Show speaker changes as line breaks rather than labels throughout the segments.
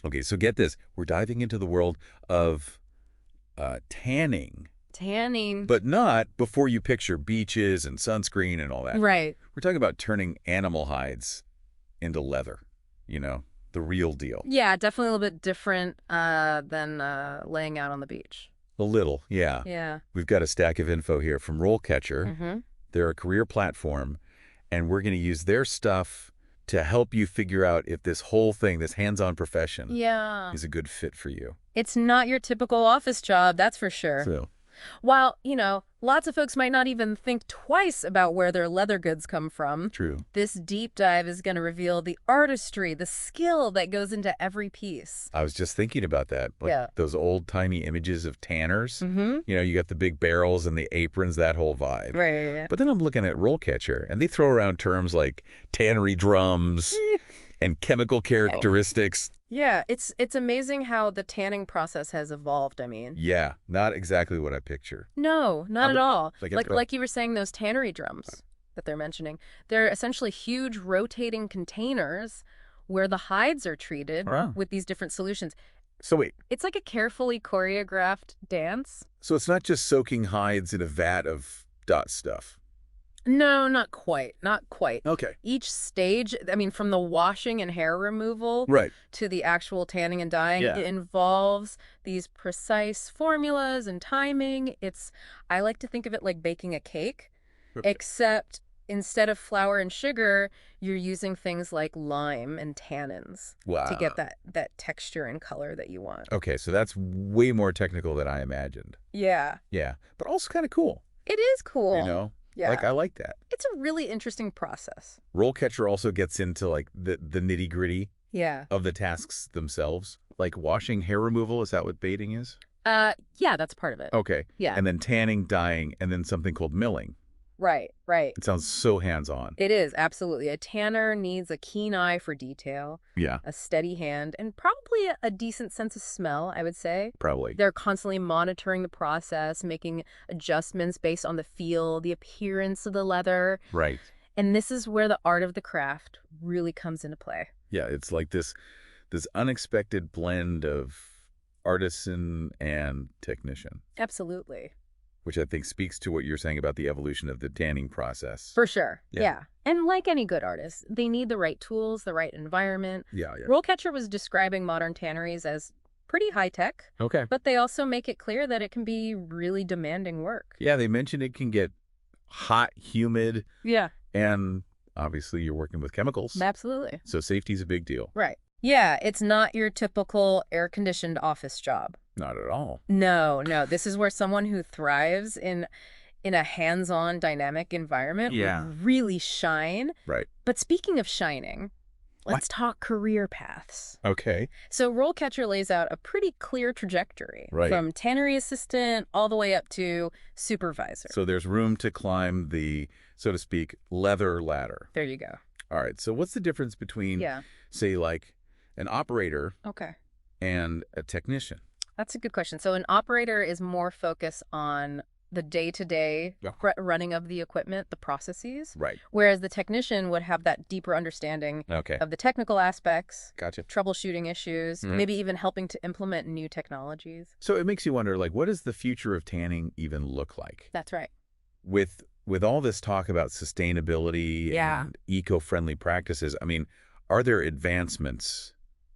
Okay, so get this. We're diving into the world of tanning,
Tanning.
but not before you picture beaches and sunscreen and all that.
Right.
We're talking about turning animal hides into leather, you know, the real deal.
Yeah, definitely a little bit different than laying out on the beach.
A little, yeah.
Yeah.
We've got a stack of info here from RoleCatcher.
Mm-hmm.
They're a career platform, and we're going to use their stuff to help you figure out if this whole thing, this hands-on profession,
Yeah.
is a good fit for you.
It's not your typical office job, that's for sure.
So,
While, lots of folks might not even think twice about where their leather goods come from,
true.
this deep dive is going to reveal the artistry, the skill that goes into every piece.
I was just thinking about that. Like
Yeah.
those old-timey images of tanners.
Mm-hmm.
You know, you got the big barrels and the aprons, that whole vibe.
Right.
But then I'm looking at RoleCatcher, and they throw around terms like tannery drums and chemical characteristics.
Yeah, it's amazing how the tanning process has evolved, I mean.
Yeah, not exactly what I picture.
No, not at all.
Like,
Like you were saying, those tannery drums that they're mentioning, they're essentially huge rotating containers where the hides are treated
Wow.
with these different solutions.
So wait,
It's like a carefully choreographed dance.
so it's not just soaking hides in a vat of dot stuff.
No, not quite. Not quite.
Okay.
Each stage, I mean, from the washing and hair removal
Right.
to the actual tanning and dyeing,
Yeah.
it involves these precise formulas and timing. I like to think of it like baking a cake, except instead of flour and sugar, you're using things like lime and tannins
Wow.
to get that texture and color that you want.
Okay, so that's way more technical than I imagined.
Yeah.
Yeah, but also kind of cool,
It is cool.
you know?
Yeah.
Like, I like that.
It's a really interesting process.
RoleCatcher also gets into, like, the nitty-gritty
Yeah.
of the tasks themselves. Like washing hair removal, is that what baiting is?
Yeah, that's part of it.
Okay.
Yeah.
And then tanning, dyeing, and then something called milling.
Right.
It sounds so hands-on.
It is, absolutely. A tanner needs a keen eye for detail,
Yeah,
a steady hand, and probably a decent sense of smell, I would say.
probably.
They're constantly monitoring the process, making adjustments based on the feel, the appearance of the leather.
Right.
And this is where the art of the craft really comes into play.
Yeah, it's like this unexpected blend of artisan and technician,
Absolutely.
which I think speaks to what you're saying about the evolution of the tanning process.
For sure.
Yeah.
Yeah. And like any good artist, they need the right tools, the right environment.
Yeah.
RoleCatcher was describing modern tanneries as pretty high-tech,
Okay.
but they also make it clear that it can be really demanding work.
Yeah, they mentioned it can get hot, humid,
Yeah,
and obviously you're working with chemicals.
absolutely.
So safety's a big deal.
Right. Yeah, it's not your typical air-conditioned office job.
Not at all.
No. This is where someone who thrives in a hands-on dynamic environment
Yeah.
would really shine.
Right.
But speaking of shining, let's talk career paths.
Okay.
So RoleCatcher lays out a pretty clear trajectory
Right.
from tannery assistant all the way up to supervisor.
So there's room to climb the, so to speak, leather ladder.
There you go.
All right. So what's the difference between,
Yeah.
say, like an operator
Okay.
and a technician?
That's a good question. So an operator is more focused on the day-to-day
Yeah.
running of the equipment, the processes,
Right.
whereas the technician would have that deeper understanding
Okay.
of the technical aspects,
Gotcha.
troubleshooting issues,
Mhm.
maybe even helping to implement new technologies.
So it makes you wonder, like, what does the future of tanning even look like?
That's right.
With all this talk about sustainability
Yeah.
and eco-friendly practices, I mean, are there advancements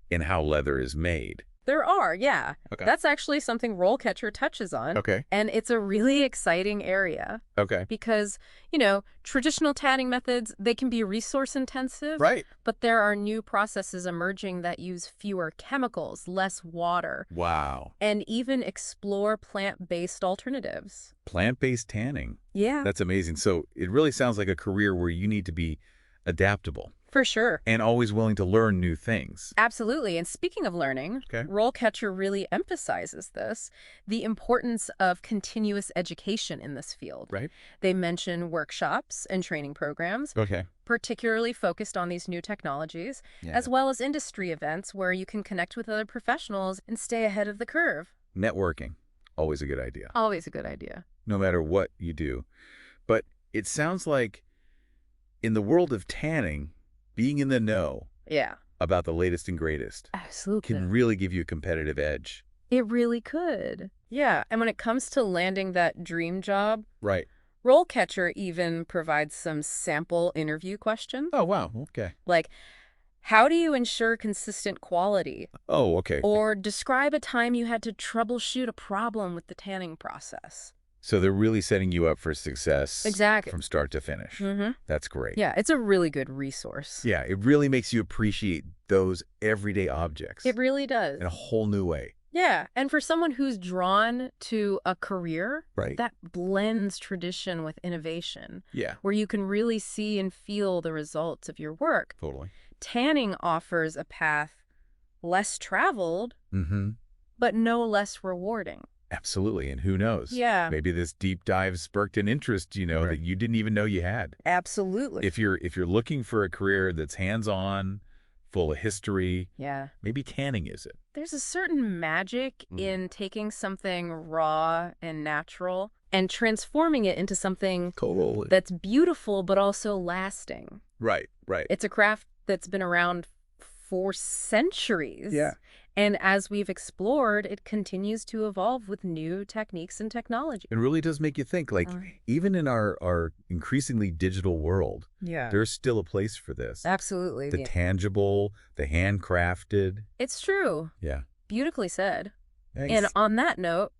in how leather is made?
There are, yeah.
Okay.
That's actually something RoleCatcher touches on.
Okay.
And it's a really exciting area
Okay.
because, traditional tanning methods, they can be resource intensive,
Right.
but there are new processes emerging that use fewer chemicals, less water,
Wow.
and even explore plant-based alternatives.
Plant-based tanning.
Yeah,
That's amazing. So it really sounds like a career where you need to be adaptable
for sure.
and always willing to learn new things.
Absolutely. And speaking of learning,
Okay.
RoleCatcher really emphasizes this, the importance of continuous education in this field.
Right.
They mention workshops and training programs,
Okay.
particularly focused on these new technologies,
Yeah.
as well as industry events where you can connect with other professionals and stay ahead of the curve.
Networking. Always a good idea,
Always a good idea.
no matter what you do. But it sounds like in the world of tanning, being in the know
Yeah.
about the latest and greatest.
Absolutely.
Can really give you a competitive edge.
It really could. Yeah, and when it comes to landing that dream job,
Right.
RoleCatcher even provides some sample interview questions.
Oh, wow. Okay.
Like, how do you ensure consistent quality?
Oh, okay.
Or describe a time you had to troubleshoot a problem with the tanning process.
So they're really setting you up for success
Exactly.
from start to finish.
Mm-hmm.
That's great.
Yeah, it's a really good resource.
Yeah, it really makes you appreciate those everyday objects
It really does.
in a whole new way.
Yeah, and for someone who's drawn to a career
Right.
that blends tradition with innovation,
Yeah,
where you can really see and feel the results of your work,
totally.
tanning offers a path less traveled,
Mm-hmm.
but no less rewarding.
Absolutely. And who knows?
Yeah.
Maybe this deep dive sparked an interest,
Right.
that you didn't even know you had.
Absolutely.
If you're looking for a career that's hands-on, full of history,
Yeah.
maybe tanning is it.
There's a certain magic in taking something raw and natural and transforming it into something
Totally.
that's beautiful but also lasting.
Right, right.
It's a craft that's been around for centuries.
Yeah.
And as we've explored, it continues to evolve with new techniques and technology.
It really does make you think, like, even in our increasingly digital world,
Yeah.
there's still a place for this.
Absolutely.
The tangible, the handcrafted.
It's true.
Yeah.
Beautifully said.
Thanks.
And on that note,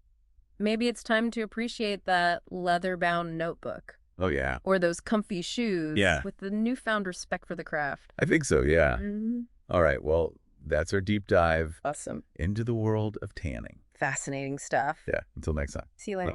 maybe it's time to appreciate that leather-bound notebook.
Oh, yeah.
Or those comfy shoes.
Yeah.
With the newfound respect for the craft.
I think so, yeah.
Mm-hmm.
All right, well, that's our deep dive
Awesome.
into the world of tanning.
Fascinating stuff.
Yeah, until next time.
See you later.